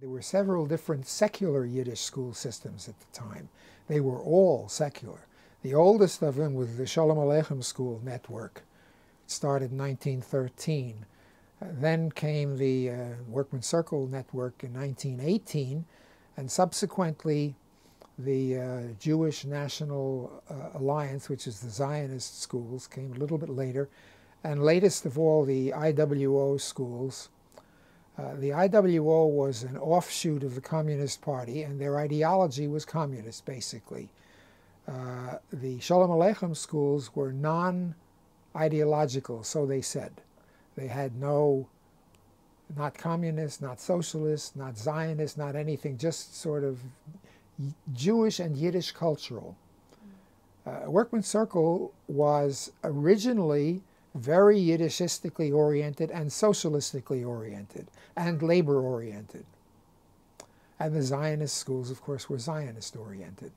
There were several different secular Yiddish school systems at the time. They were all secular. The oldest of them was the Sholem Aleichem School network. It started in 1913. Then came the Workman's Circle network in 1918, and subsequently the Jewish National Alliance, which is the Zionist schools, came a little bit later, and latest of all, the IWO schools. The IWO was an offshoot of the Communist Party, and their ideology was communist, basically. The Sholem Aleichem schools were non-ideological, so they said. They had not communist, not socialist, not Zionist, not anything, just sort of Jewish and Yiddish cultural. Workman's Circle was originally very Yiddishistically oriented and socialistically oriented and labor oriented. And the Zionist schools, of course, were Zionist oriented.